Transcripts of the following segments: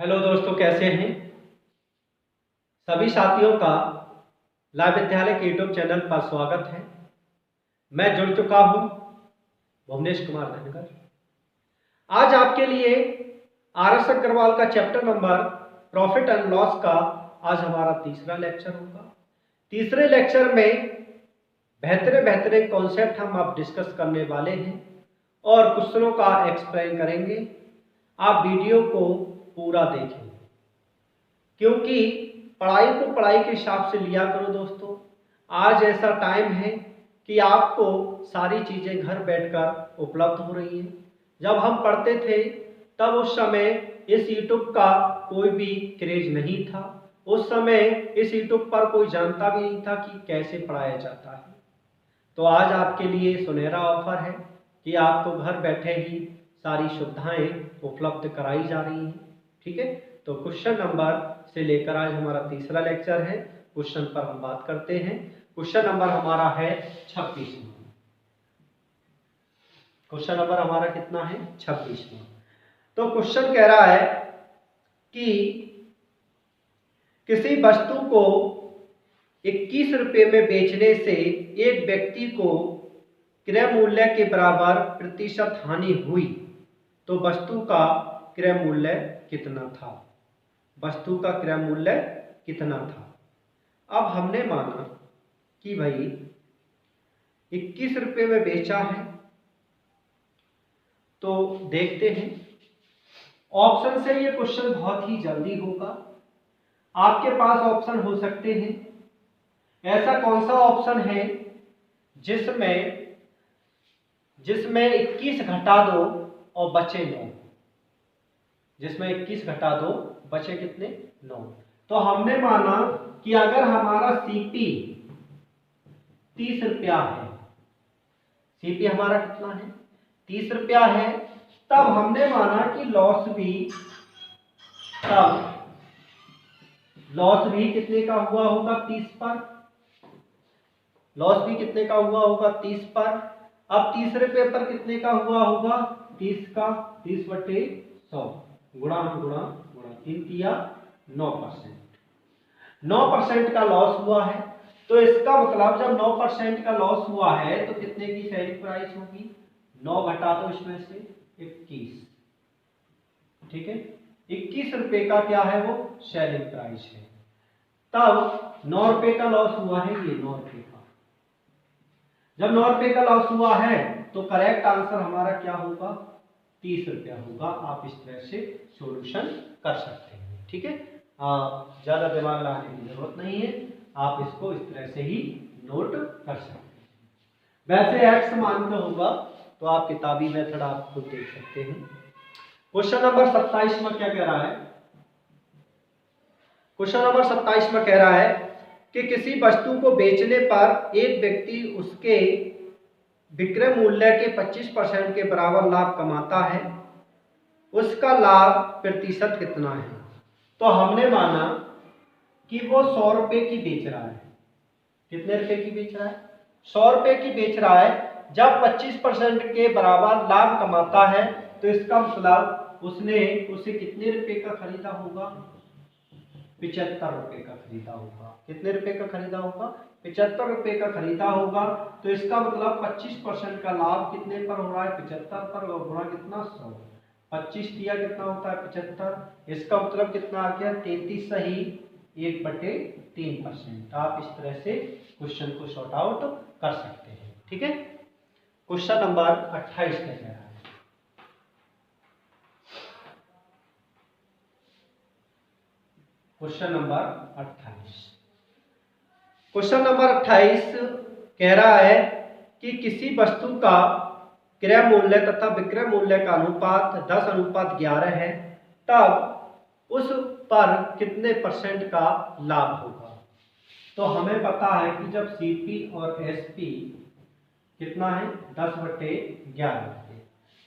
Hello दोस्तों, कैसे हैं सभी साथियों का लाइव विद्यालय के यूट्यूब चैनल पर स्वागत है। मैं जुड़ चुका हूं भुवनेश कुमार धनगर। आज आपके लिए आर एस अग्रवाल का chapter number profit and loss का आज हमारा तीसरा लेक्चर होगा। तीसरे लेक्चर में बेहतरीन कॉन्सेप्ट हम आप डिस्कस करने वाले हैं और क्वेश्चनों का एक्सप्लेन करेंगे। आप वीडियो को पूरा देखें क्योंकि पढ़ाई को पढ़ाई के हिसाब से लिया करो दोस्तों। आज ऐसा टाइम है कि आपको सारी चीज़ें घर बैठकर उपलब्ध हो रही हैं। जब हम पढ़ते थे तब उस समय इस यूट्यूब का कोई भी क्रेज नहीं था। उस समय इस यूट्यूब पर कोई जानता भी नहीं था कि कैसे पढ़ाया जाता है। तो आज आपके लिए सुनहरा ऑफर है कि आपको घर बैठे ही सारी सुविधाएं उपलब्ध कराई जा रही हैं। ठीक है, तो क्वेश्चन नंबर से लेकर आज हमारा तीसरा लेक्चर है। क्वेश्चन पर हम बात करते हैं। क्वेश्चन नंबर हमारा है 26वां। क्वेश्चन नंबर हमारा कितना है? 26वां। तो क्वेश्चन कह रहा है कि किसी वस्तु को 21 रुपये में बेचने से एक व्यक्ति को क्रय मूल्य के बराबर प्रतिशत हानि हुई, तो वस्तु का क्रय मूल्य कितना था? वस्तु का क्रय मूल्य कितना था? अब हमने माना कि भाई 21 रुपये में बेचा है, तो देखते हैं। ऑप्शन से ये क्वेश्चन बहुत ही जल्दी होगा। आपके पास ऑप्शन हो सकते हैं। ऐसा कौन सा ऑप्शन है जिसमें 21 घटा दो और बचे 9? जिसमें 21 घटा दो बचे कितने? 9। तो हमने माना कि अगर हमारा सीपी 30 रुपया है, सीपी हमारा कितना है? 30 रुपया है, तब हमने माना कि लॉस भी कितने का हुआ होगा? 30 पर। लॉस भी कितने का हुआ होगा? 30 पर। अब 30 रुपये पर कितने का हुआ होगा? 30 का 30/100 गुणा 3 किया 9%। 9% का लॉस हुआ है। तो इसका मतलब जब 9% का लॉस हुआ है तो कितने की सेलिंग प्राइस होगी? 9 घटा दो इसमें से 21। ठीक है, 21 रुपये का क्या है? वो सेलिंग प्राइस है। तब 9 रुपये का लॉस हुआ है, ये 9 रुपये का। जब 9 रुपये का लॉस हुआ है तो करेक्ट आंसर हमारा क्या होगा? 30 रुपया होगा। आप इस तरह से सॉल्यूशन कर सकते हैं। ठीक है, ज्यादा दिमाग लगाने की जरूरत नहीं है। आप इसको इस तरह से ही नोट कर सकते हैं। वैसे एक्स मानते होगा तो आप किताबी मेथड आप खुद देख सकते हैं। क्वेश्चन नंबर 27 में क्या कह रहा है? क्वेश्चन नंबर 27 में कह रहा है कि किसी वस्तु को बेचने पर एक व्यक्ति उसके विक्रय मूल्य के 25% के बराबर लाभ कमाता है, उसका लाभ प्रतिशत कितना है? तो हमने माना कि वो 100 रुपये की बेच रहा है। कितने रुपए की बेच रहा है? 100 रुपये की बेच रहा है। जब 25% के बराबर लाभ कमाता है तो इसका मतलब उसे कितने रुपए का खरीदा होगा? 75 रुपये का खरीदा होगा। कितने रुपए का खरीदा होगा? 75 रुपये का खरीदा होगा। तो इसका मतलब 25% का लाभ कितने पर हो रहा है? 75 पर। गुणा कितना? 100। 25 दिया कितना होता है? 75। इसका मतलब कितना आ गया? 33 सही 1/3%। आप इस तरह से क्वेश्चन को सॉर्ट आउट कर सकते हैं। ठीक है, क्वेश्चन नंबर 28 का कह रहा है। Question number 28। क्वेश्चन नंबर 28 कह रहा है कि किसी वस्तु का क्रय मूल्य तथा विक्रय मूल्य का अनुपात 10:11 है, तब उस पर कितने परसेंट का लाभ होगा? तो हमें पता है कि जब सीपी और एसपी कितना है? 10/11।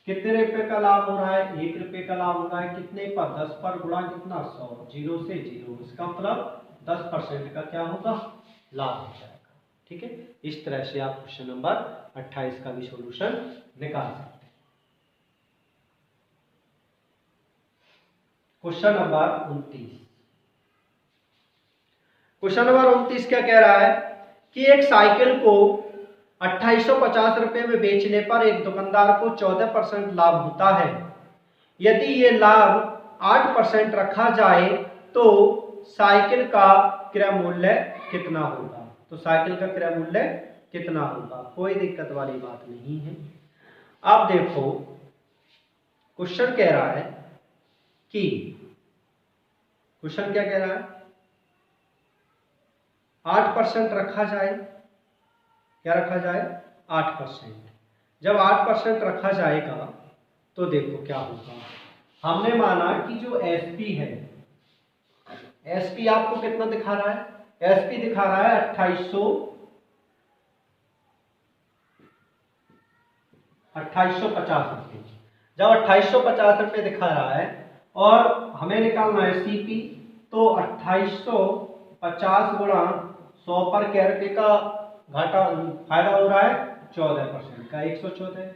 कितने रुपए का लाभ हो रहा है? 1 रुपये का लाभ हो रहा है। कितने पर? 10 पर। गुणा कितना? 100। 0 से 0। इसका मतलब 10% का क्या होगा? लाभ हो जाएगा। ठीक है, इस तरह से आप क्वेश्चन नंबर 28 का भी सॉल्यूशन निकाल सकते हैं। Question number 29। क्वेश्चन नंबर 29 क्या कह रहा है कि एक साइकिल को 2850 रुपए में बेचने पर एक दुकानदार को 14% लाभ होता है। यदि ये लाभ 8% रखा जाए तो साइकिल का क्रय मूल्य कितना होगा? तो साइकिल का क्रय मूल्य कितना होगा? कोई दिक्कत वाली बात नहीं है। अब देखो क्वेश्चन कह रहा है कि क्वेश्चन क्या कह रहा है, 8% रखा जाए। क्या रखा जाए? 8%। जब 8% रखा जाएगा तो देखो क्या होगा। हमने माना कि जो एसपी है, एसपी आपको कितना दिखा रहा है? एसपी दिखा रहा है 2850 रुपये। जब 2850 रुपये दिखा रहा है और हमें निकालना है सीपी, तो 2850 गुणा 100 पर क्या रुपये का घाटा फायदा हो रहा है? 14% का 114।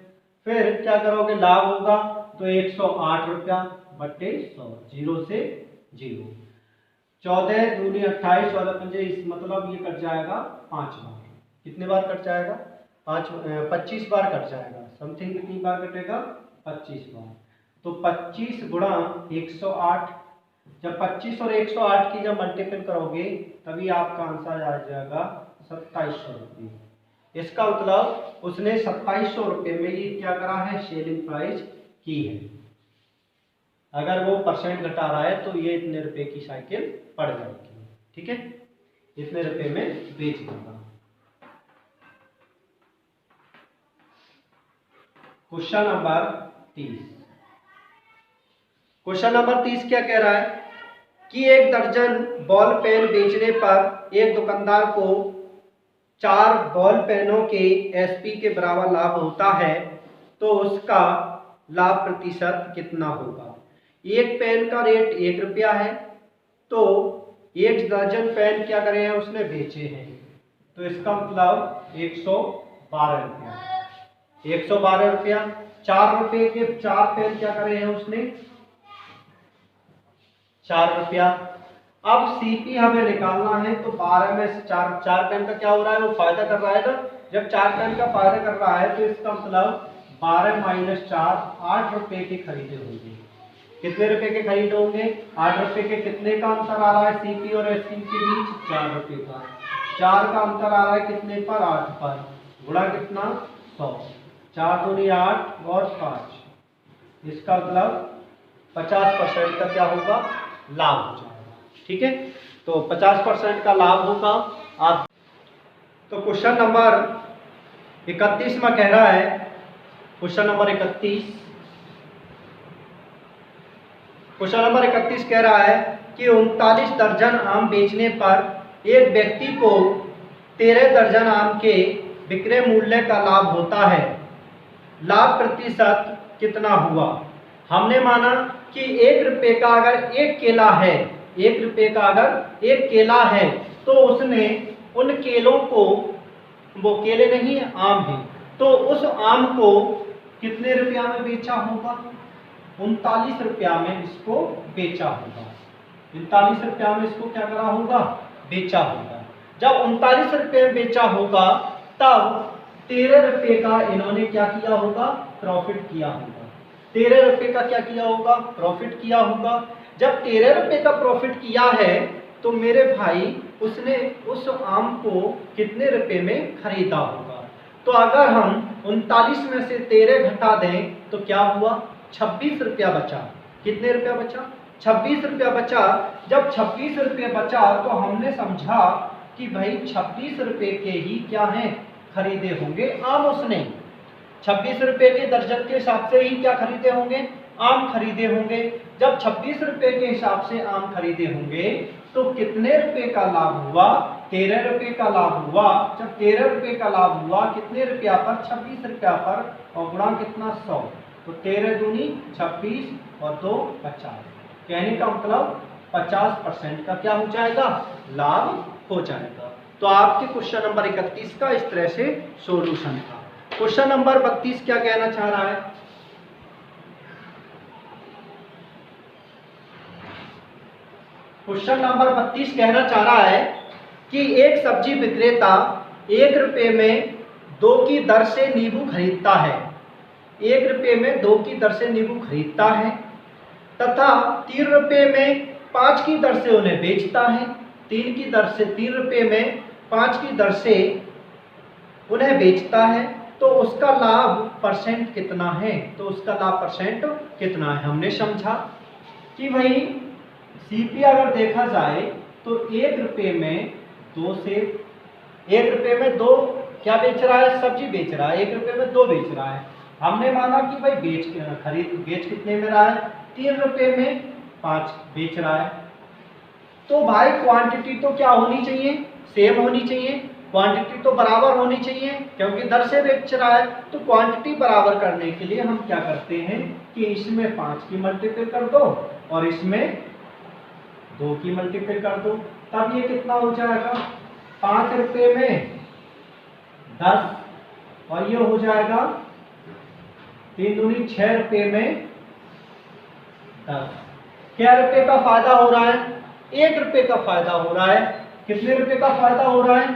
फिर क्या करोगे? लाभ होगा तो 108 रुपया बट्टे 100, 0 से 0। 14 दूनी 28, 14 पंजे, मतलब ये कट जाएगा 5 बार। कितने बार कट जाएगा? 25 बार कट जाएगा। समथिंग कितनी बार कटेगा? 25 बार। तो 25 गुणा 108, जब 25 और 108 की जब मल्टीपल करोगे तभी आपका आंसर आ जाएगा 2700 रुपये। इसका मतलब उसने 2700 रुपये में ये क्या करा है? सेलिंग प्राइस की है। अगर वो परसेंट घटा रहा है तो ये इतने रुपए की साइकिल पड़ जाएगी। ठीक है, इतने रुपए में बेच दूंगा। Question number 30। क्वेश्चन नंबर 30 क्या कह रहा है कि एक दर्जन बॉल पेन बेचने पर एक दुकानदार को 4 बॉल पेनों के एसपी के बराबर लाभ होता है, तो उसका लाभ प्रतिशत कितना होगा? एक पेन का रेट 1 रुपया है, तो 1 दर्जन पेन क्या करे हैं? उसने बेचे हैं, तो इसका मतलब 112 रुपया। 112 रुपया। 4 रुपये के 4 पेन क्या करे हैं उसने? 4 रुपया। अब सीपी हमें निकालना है, तो 12 में से 4 पेन का क्या हो रहा है? वो फायदा कर रहा है ना। जब 4 पेन का फायदा कर रहा है तो इसका मतलब 12 माइनस 4, 8 रुपए के खरीदे होंगे। कितने रुपए के खरीदे होंगे? 8 रुपए के। कितने का अंतर आ रहा है सीपी और एसपी के बीच? 4 रुपए का। 4 का अंतर आ रहा है कितने पर? 8 पर। गुणा कितना? 100। 4 दूनी 8 और 5। इसका मतलब 50% का क्या होगा? लाभ हो जाएगा। ठीक है, तो 50% का लाभ होगा। आप तो क्वेश्चन नंबर 31 में कह रहा है, क्वेश्चन नंबर 31, क्वेश्चन नंबर 31 कह रहा है कि 39 दर्जन आम बेचने पर एक व्यक्ति को 13 दर्जन आम के विक्रय मूल्य का लाभ होता है। लाभ प्रतिशत कितना हुआ? हमने माना कि 1 रुपये का अगर एक केला है, 1 रुपये का अगर एक केला है, तो उसने उन केलों को, वो केले नहीं आम है, तो उस आम को कितने रुपया में बेचा होगा? 39 रुपया में इसको बेचा होगा। 39 रुपया में इसको क्या करा होगा? बेचा होगा। जब 39 रुपये में बेचा होगा तब 13 रुपये का इन्होंने क्या किया होगा? प्रॉफिट किया होगा। 13 रुपये का क्या किया होगा? प्रॉफिट किया होगा। जब 13 रुपये का प्रॉफिट किया है तो मेरे भाई उसने उस आम को कितने रुपये में खरीदा होगा? तो अगर हम 39 में से 13 घटा दें तो क्या हुआ? 26 रुपया बचा। कितने रुपया बचा? 26 रुपया बचा। जब 26 रुपये बचा तो हमने समझा कि भाई 26 रुपये के ही क्या हैं? खरीदे होंगे आम। उसने 26 रुपये के दर्जन के हिसाब से ही क्या खरीदे होंगे? आम खरीदे होंगे। जब 26 रुपये के हिसाब से आम खरीदे होंगे तो कितने रुपए का लाभ हुआ? 13 रुपये का लाभ हुआ। जब 13 रुपये का लाभ हुआ कितने रुपया पर? 26 रुपया पर, और गुणा कितना? 100। तो 13 दूनी 26 और 2 50। कहने का मतलब 50% का क्या हो जाएगा? लाभ हो जाएगा। तो आपके क्वेश्चन नंबर 31 का इस तरह से सॉल्यूशन था। क्वेश्चन नंबर 32 क्या कहना चाह रहा है? क्वेश्चन नंबर 32 कहना चाह रहा है कि एक सब्जी विक्रेता 1 रुपये में 2 की दर से नींबू खरीदता है। 1 रुपये में 2 की दर से नींबू खरीदता है तथा 3 रुपये में 5 की दर से उन्हें बेचता है। 3 रुपये में 5 की दर से उन्हें बेचता है, तो उसका लाभ परसेंट कितना है? तो उसका लाभ परसेंट कितना है? हमने समझा कि भाई सीपी अगर देखा जाए तो 1 रुपये में 2 से 1 रुपये में 2 क्या बेच रहा है? सब्जी बेच रहा है। 1 रुपये में 2 बेच रहा है। हमने माना कि भाई बेच कितने में रहा है? 3 रुपये में 5 बेच रहा है। तो भाई क्वांटिटी तो क्या होनी चाहिए? सेम होनी चाहिए। क्वांटिटी तो बराबर होनी चाहिए क्योंकि दर से बेच रहा है। तो क्वांटिटी बराबर करने के लिए हम क्या करते हैं कि इसमें 5 की मल्टीपल कर दो और इसमें 2 की मल्टीपल कर दो, तब ये कितना हो जाएगा? 5 रुपये में 10 और ये हो जाएगा 3 दूनी 6 रुपये में 10। क्या रुपये का फायदा हो रहा है? 1 रुपये का फायदा हो रहा है। कितने रुपये का फायदा हो रहा है?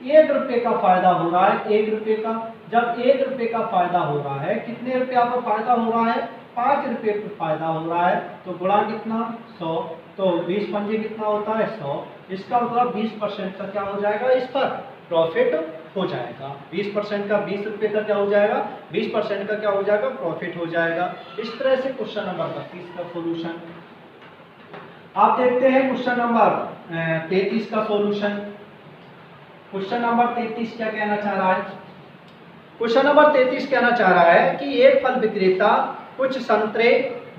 1 रुपये का फायदा हो रहा है। 1 रुपये का, जब 1 रुपये का फायदा हो रहा है, कितने रुपया का फायदा हो रहा है? 5 रुपये का फायदा हो रहा है। तो गुणा कितना? 100। तो 20 पंजे कितना होता है? 100। इसका मतलब 20% का क्या हो जाएगा? इस पर प्रॉफिट हो जाएगा। 20% का 20 रुपये का क्या हो जाएगा? 20% का क्या हो जाएगा? प्रॉफिट हो जाएगा। इस तरह से क्वेश्चन नंबर 32 का सोल्यूशन। आप देखते हैं क्वेश्चन नंबर 33 का सोल्यूशन। क्वेश्चन नंबर 33 क्या कहना चाह रहा है? क्वेश्चन नंबर 33 कहना चाह रहा है कि एक फल विक्रेता कुछ संतरे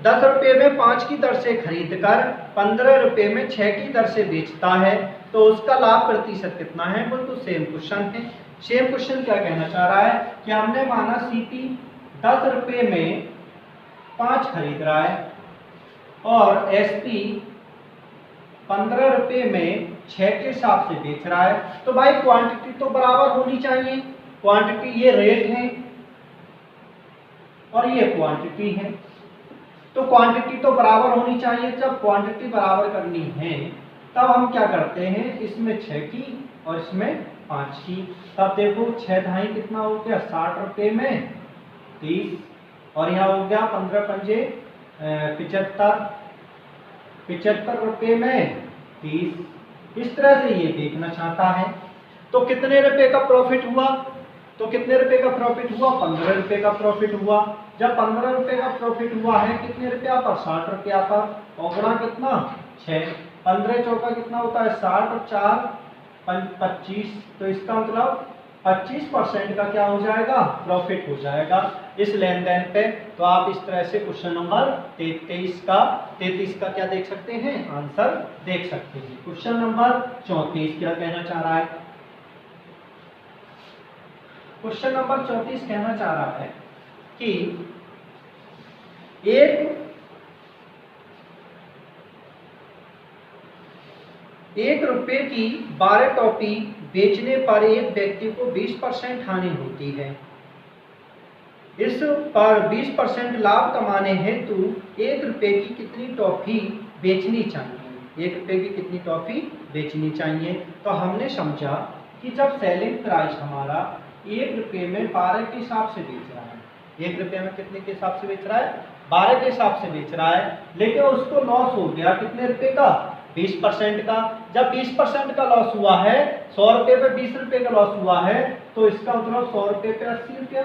10 रुपये में 5 की दर से खरीदकर 15 रुपये में 6 की दर से बेचता है, तो उसका लाभ प्रतिशत कितना है? बोल तो सेम क्वेश्चन है। सेम क्वेश्चन क्या कहना चाह रहा है कि हमने माना सीपी 10 रुपये में 5 खरीद रहा है और एसपी 15 रुपये में 6 के हिसाब से बेच रहा है। तो भाई क्वांटिटी तो बराबर होनी चाहिए। क्वांटिटी ये रेट है और ये क्वांटिटी है, तो क्वांटिटी तो बराबर होनी चाहिए। जब क्वांटिटी बराबर करनी है तब हम क्या करते हैं, इसमें 6 की और इसमें 5 की। तब देखो 6 ढाई कितना हो गया? 60 रुपये में 30 और यहाँ हो गया 15 पंजे 75 रुपये में 30। इस तरह से ये देखना चाहता है। तो कितने रुपए का प्रॉफिट हुआ? तो कितने रुपए का प्रॉफिट हुआ? 15 रुपये का प्रॉफिट हुआ। जब 15 रुपये का प्रॉफिट हुआ है कितने रुपया पर? 60 रुपया पर। और गुणा कितना? 6। 15 चौका कितना होता है? 60 और 4 25। तो इसका मतलब 25% का क्या हो जाएगा? प्रॉफिट हो जाएगा इस लेन देन पे। तो आप इस तरह से क्वेश्चन नंबर 33 का क्या देख सकते हैं? आंसर देख सकते हैं। क्वेश्चन नंबर 34 क्या कहना चाह रहा है? क्वेश्चन नंबर 34 कहना चाह रहा है कि एक रुपये की 12 टॉफी बेचने पर एक व्यक्ति को 20% हानि होती है। इस पर 20% लाभ कमाने हेतु 1 रुपये की कितनी टॉफी बेचनी चाहिए? 1 रुपये की कितनी टॉफी बेचनी चाहिए? तो हमने समझा कि जब सेलिंग प्राइस हमारा 1 रुपये में 12 के हिसाब से बेच रहा है। 1 रुपये में कितने के हिसाब से बेच रहा है? 12 के हिसाब से बेच रहा है, लेकिन उसको लॉस हो गया कितने रुपये का? 20% का। जब 20% का लॉस हुआ है, 100 रुपये पे 20 रुपये का लॉस हुआ है, तो इसका मतलब 100 रुपये पे 80 रुपया।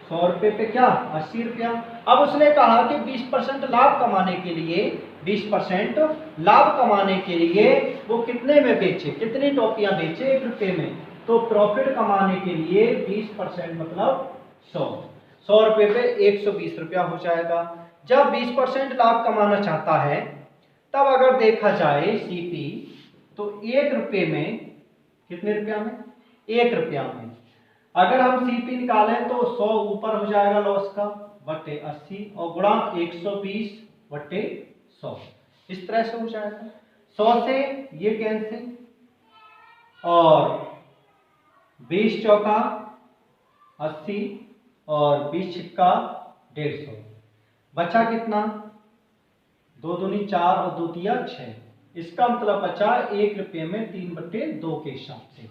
100 रुपये पे क्या? 80 रुपया। अब उसने कहा कि 20% लाभ कमाने के लिए 20% लाभ कमाने के लिए वो कितने में बेचे? कितनी टॉफियां बेचे? 1 रुपये में। तो प्रॉफिट कमाने के लिए 20% मतलब 100 रुपये पे 120 रुपया हो जाएगा। जब 20% लाभ कमाना चाहता है तब अगर देखा जाए सीपी, तो 1 रुपये में कितने रुपया में? 1 रुपया में अगर हम सीपी निकालें तो 100 ऊपर हो जाएगा लॉस का बटे 80 और गुणा 120 बटे 100। इस तरह से हो जाएगा। 100 से ये कैंसिल और 20 चौका 80 और 20 छिक्का 150। बचा कितना? 2 दूनी 4 और 2 तिया 6। इसका मतलब बचा 1 रुपये में 3/2 के हिसाब से,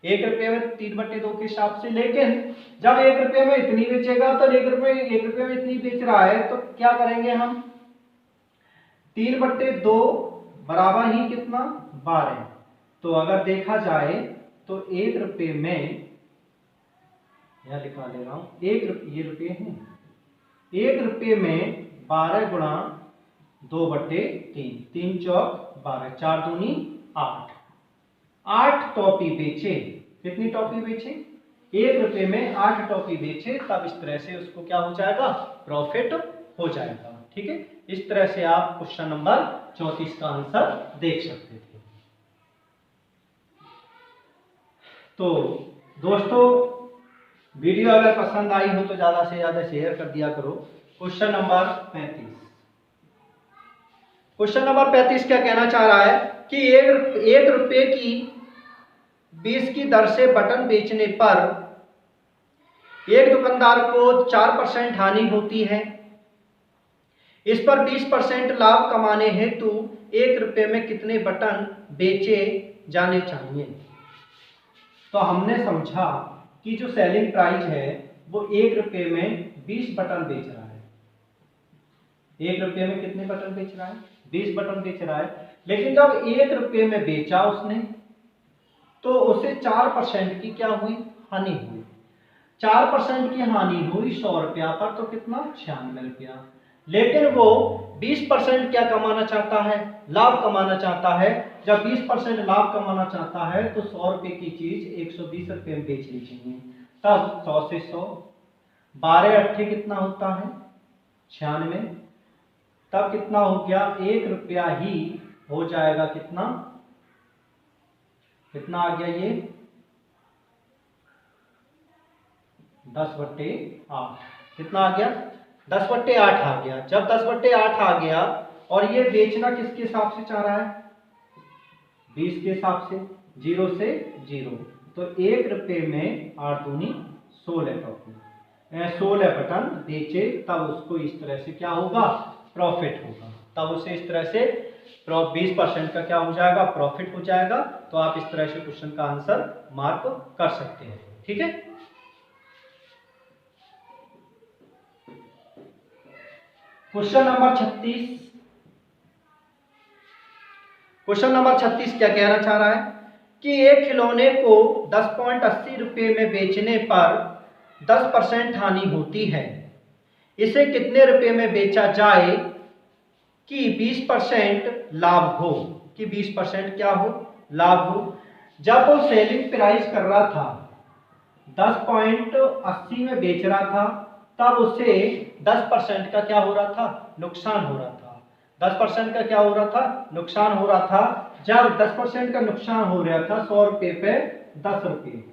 1 रुपये में 3/2 के हिसाब से। लेकिन जब 1 रुपये में इतनी बेचेगा तो 1 रुपये में इतनी बेच रहा है तो क्या करेंगे हम, 3/2 बराबर ही कितना 12। तो अगर देखा जाए तो 1 रुपये में, यह लिखा ले रहा हूं, 1 रुपये, ये रुपये हैं, 1 रुपये में 12 गुणा 2/3, 3 चौक 12, 4 दूनी 8, 8 टॉफी बेचे। कितनी टॉफी बेचे, 1 रुपये में 8 टॉफी बेचे, तब इस तरह से उसको क्या हो जाएगा, प्रॉफिट हो जाएगा। ठीक है, इस तरह से आप क्वेश्चन नंबर 34 का आंसर देख सकते थे। तो दोस्तों, वीडियो अगर पसंद आई हो तो ज्यादा से ज्यादा शेयर कर दिया करो। क्वेश्चन नंबर 35, क्वेश्चन नंबर 35 क्या कहना चाह रहा है कि 1 रुपये की 20 की दर से बटन बेचने पर एक दुकानदार को 4% हानि होती है। इस पर 20% लाभ कमाने हेतु 1 रुपये में कितने बटन बेचे जाने चाहिए। तो हमने समझा कि जो सेलिंग प्राइस है वो 1 रुपये में 20 बटन बेच रहा है। 1 रुपये में कितने बटन बेच रहा है, 20 बटन बेच रहा है। लेकिन जब 1 रुपये में बेचा उसने तो उसे 4% की क्या हुई, हानि हुई। 4% की हानि हुई 100 रुपया पर, तो कितना 96 रुपया। लेकिन वो 20% क्या कमाना चाहता है, लाभ कमाना चाहता है। जब 20% लाभ कमाना चाहता है तो 100 रुपये की चीज 120 रुपये में बेचनी चाहिए। तब 100 से 100, 12 अट्ठे कितना होता है 96, तब कितना हो गया 1 रुपया ही हो जाएगा, कितना कितना आ गया ये 10/8, कितना आ गया 10/8 आ गया। जब 10/8 आ गया और ये बेचना किसके हिसाब से चाह रहा है, 20 के हिसाब से, 0 से 0, तो 1 रुपये में 8 दूनी 16 टॉफी, 16 बटन बेचे, तब उसको इस तरह से क्या होगा, प्रॉफिट होगा। तब उसे इस तरह से 20% का क्या हो जाएगा, प्रॉफिट हो जाएगा। तो आप इस तरह से क्वेश्चन का आंसर मार्क कर सकते हैं। ठीक है, क्वेश्चन नंबर 36, क्वेश्चन नंबर 36 क्या कहना चाह रहा है कि एक खिलौने को 10.80 रुपये में बेचने पर 10% हानि होती है। इसे कितने रुपये में बेचा जाए कि 20% लाभ हो, कि 20% क्या हो, लाभ हो। जब वो सेलिंग प्राइस कर रहा था 10.80 में बेच रहा था, तब उसे 10% का क्या हो रहा था, नुकसान हो रहा था। 10% का क्या हो रहा था, नुकसान हो रहा था। जब 10% का नुकसान हो रहा था 100 रुपये पे 10 रुपये,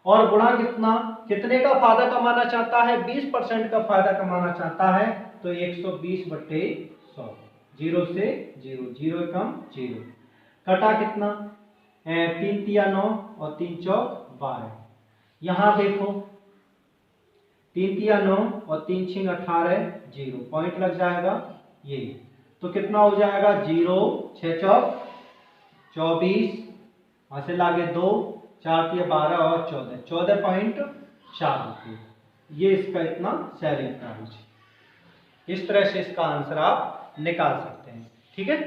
और गुणा कितना, कितने का फायदा कमाना चाहता है, 20% का फायदा कमाना चाहता है, तो 120/100, 0 से 0, 0 कम 0, कटा कितना 3 तिया 9 और 3 चौक 12। यहां देखो 3 तिया 9 और 3 छिंग 18, 0 पॉइंट लग जाएगा ये, तो कितना हो जाएगा 0, 6 चौक 24, वहां से लागे 2, 4 तिया 12 और 14, 14.4 रुपये। ये इसका इतना सेलिंग प्राइस है। इस तरह से इसका आंसर आप निकाल सकते हैं। ठीक है,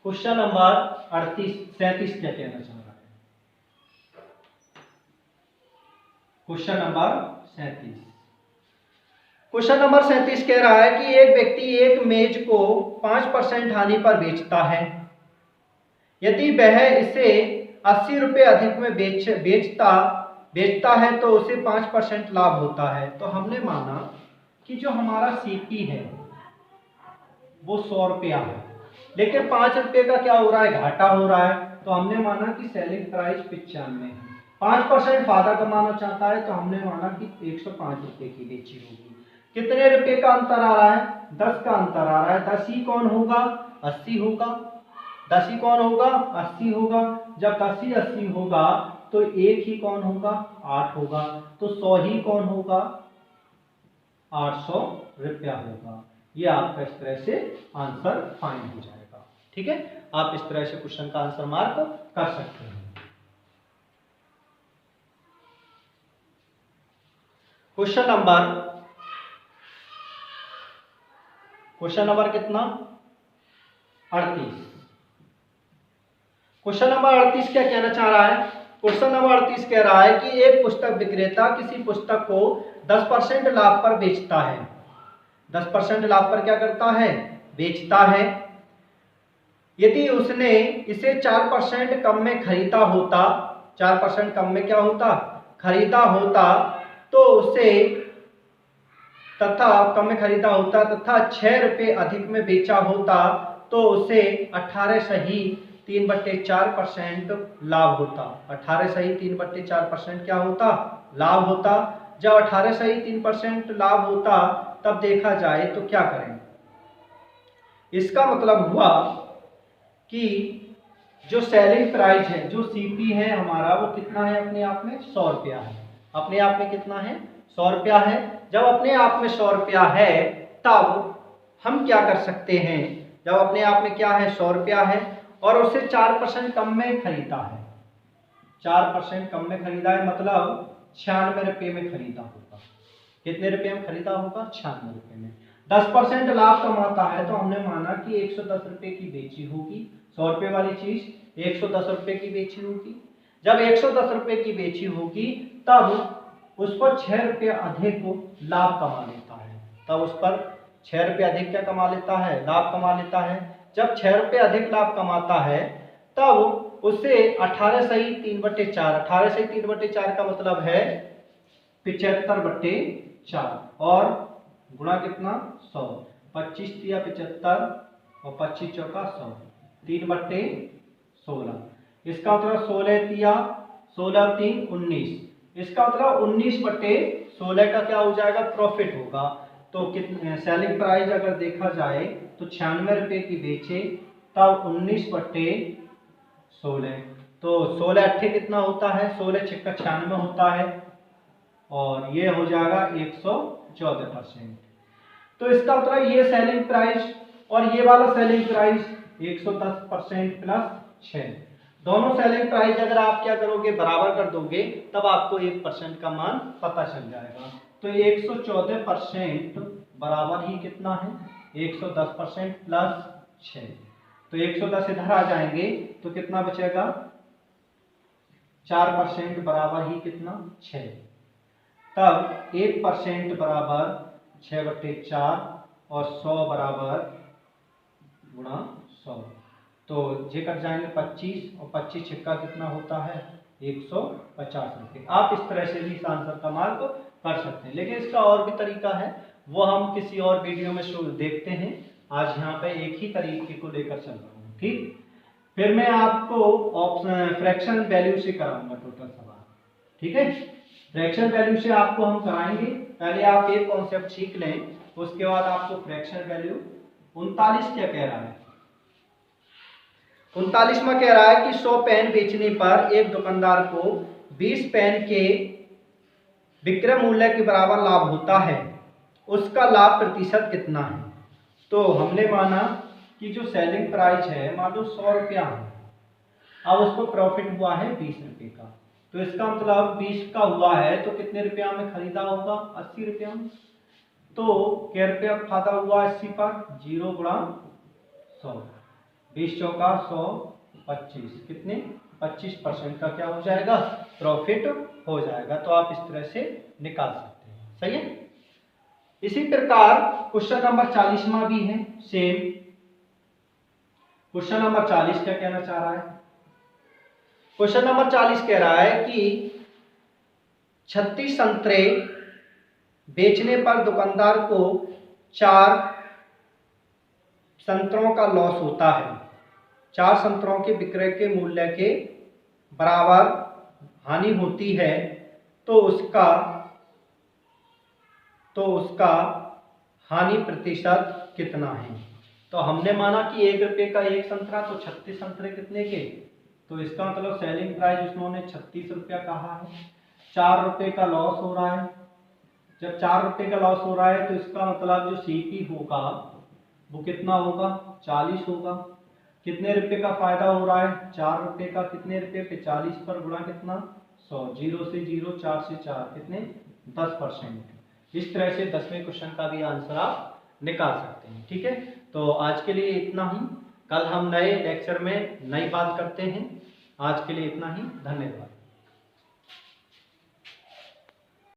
क्वेश्चन नंबर 37 क्या कहना चाह रहा है, क्वेश्चन नंबर 37, क्वेश्चन नंबर 37 कह रहा है कि एक व्यक्ति एक मेज को 5% हानि पर बेचता है। यदि वह इसे 80 रुपये अधिक में बेचता है तो उसे 5% लाभ होता है। तो हमने माना कि जो हमारा सीपी है वो 100 रुपया है, लेकिन 5 रुपये का क्या हो रहा है, घाटा हो रहा है। तो हमने माना कि सेलिंग प्राइस 95 है, 5% फायदा कमाना चाहता है, तो हमने माना कि 105 रुपये की बेची होगी। कितने रुपए का अंतर आ रहा है, 10 का अंतर आ रहा है। 10 ही कौन होगा, 80 होगा। 10 ही कौन होगा, 80 होगा। जब 10 ही 80 होगा तो 1 ही कौन होगा, 8 होगा। तो 100 ही कौन होगा, 800 रुपया होगा। ये आपका इस तरह से आंसर फाइंड हो जाएगा। ठीक है, आप इस तरह से क्वेश्चन का आंसर मार्क कर सकते हैं। क्वेश्चन नंबर कितना? 38। क्वेश्चन नंबर 38 क्या कहना चाह रहा है? क्वेश्चन नंबर 38 कह रहा है कि एक पुस्तक विक्रेता किसी पुस्तक को 10% लाभ पर बेचता है। 10% लाभ पर क्या करता है? बेचता है। यदि उसने इसे 4% कम में खरीदा होता, 4% कम में क्या होता? खरीदा होता, तो उसे तथा कम में खरीदा होता तथा 6 रुपये अधिक में बेचा होता, तो उसे 18 सही 3/4% लाभ होता। 18 सही 3/4% क्या होता? लाभ होता। जब 18 सही 3% लाभ होता, तब देखा जाए तो क्या करें? इसका मतलब हुआ कि जो सेलिंग प्राइस है, जो सीपी है हमारा, वो कितना है? अपने आप में 100 रुपया है। अपने आप में कितना है? 100 रुपया है। जब अपने आप में 100 रुपया है, तब हम क्या कर सकते हैं? जब अपने आप में क्या है? 100 रुपया है और उसे 4% कम में खरीदा है। 4% कम में खरीदा है मतलब 96 रुपये में खरीदा होगा। कितने रुपये में खरीदा होगा? 96 रुपये में। 10% लाभ कमाता है, तो हमने माना कि 110 रुपये की बेची होगी। 100 रुपये वाली चीज 110 रुपये की बेची होगी। जब 110 रुपये की बेची होगी, तब उस पर 6 रुपये अधिक लाभ कमा लेता है। तब उस पर 6 रुपये अधिक क्या कमा लेता है? लाभ कमा लेता है। जब 6 रुपये अधिक लाभ कमाता है, तब उसे 18 सही 3/4, 18 सही 3/4 का मतलब है 75/4 और गुणा कितना? 100। 25 तिया 75 और 25 चौका 100, 3/16। इसका मतलब 16 तिया 16 3 19। इसका मतलब 19/16 का क्या हो जाएगा? प्रॉफिट होगा। तो कितने सेलिंग प्राइस अगर देखा जाए तो 96 रुपये की बेचे, तब 19/16, तो 16 अट्ठे कितना होता है? 16 छक्का 96 होता है और ये हो जाएगा 114%। तो इसका मतलब ये सेलिंग प्राइस और ये वाला सेलिंग प्राइस 110% प्लस 6, दोनों सेलिंग प्राइस अगर आप क्या करोगे? बराबर कर दोगे, तब आपको 1% का मान पता चल जाएगा। तो 114% बराबर ही कितना है? 110% प्लस 6। तो 110 इधर आ जाएंगे तो कितना बचेगा? 4% बराबर ही कितना? 6। तब 1% बराबर 6/4 और 100 बराबर गुणा 100, तो ये कट जाएंगे 25 और 25 छिक्का कितना होता है? 150 रुपये। आप इस तरह से भी इस आंसर का मार्क कर सकते हैं, लेकिन इसका और भी तरीका है, वो हम किसी और वीडियो में देखते हैं। आज यहाँ पे एक ही तरीके को लेकर चल रहा हूँ। ठीक, फिर मैं आपको ऑप्शन फ्रैक्शन वैल्यू से कराऊंगा टोटल सवाल। ठीक है, फ्रैक्शन वैल्यू से आपको हम कराएंगे। पहले आप एक कॉन्सेप्ट सीख लें, उसके बाद आपको फ्रैक्शन वैल्यू। 39 क्या कह रहा है? 39वां कह रहा है कि 100 पेन बेचने पर एक दुकानदार को 20 पेन के विक्रय मूल्य के बराबर लाभ होता है, उसका लाभ प्रतिशत कितना है? तो हमने माना कि जो सेलिंग प्राइस है, मान लो 100 रुपया है, अब उसको प्रॉफिट हुआ है 20 रुपये का, तो इसका मतलब 20 का हुआ है तो कितने रुपया में खरीदा होगा? 80 रुपया में। तो क्या रुपया फायदा हुआ 80 पर? 0 गुणा 100, 20 चौका 100, 25, कितने? 25% का क्या हो जाएगा? प्रॉफिट हो जाएगा। तो आप इस तरह से निकाल सकते हैं। सही है। इसी प्रकार क्वेश्चन नंबर 40वां भी है सेम। क्वेश्चन नंबर 40 क्या कहना चाह रहा है? क्वेश्चन नंबर 40 कह रहा है कि 36 संतरे बेचने पर दुकानदार को 4 संतरों का लॉस होता है। 4 संतरों के विक्रय के मूल्य के बराबर हानि होती है, तो उसका हानि प्रतिशत कितना है? तो हमने माना कि 1 रुपये का एक संतरा, तो 36 संतरे कितने के? तो इसका मतलब सेलिंग प्राइस उन्होंने 36 रुपया कहा है। 4 रुपये का लॉस हो रहा है, जब 4 रुपये का लॉस हो रहा है तो इसका मतलब जो सीपी होगा वो कितना होगा, 40 होगा। कितने रुपए का फायदा हो रहा है, 4 रुपये का। कितने रुपए पे, 40 पर गुणा कितना, 100। 0 से 0, 4 से 4, कितने, 10%। इस तरह से 10वें क्वेश्चन का भी आंसर आप निकाल सकते हैं। ठीक है, तो आज के लिए इतना ही। कल हम नए लेक्चर में नई बात करते हैं। आज के लिए इतना ही, धन्यवाद।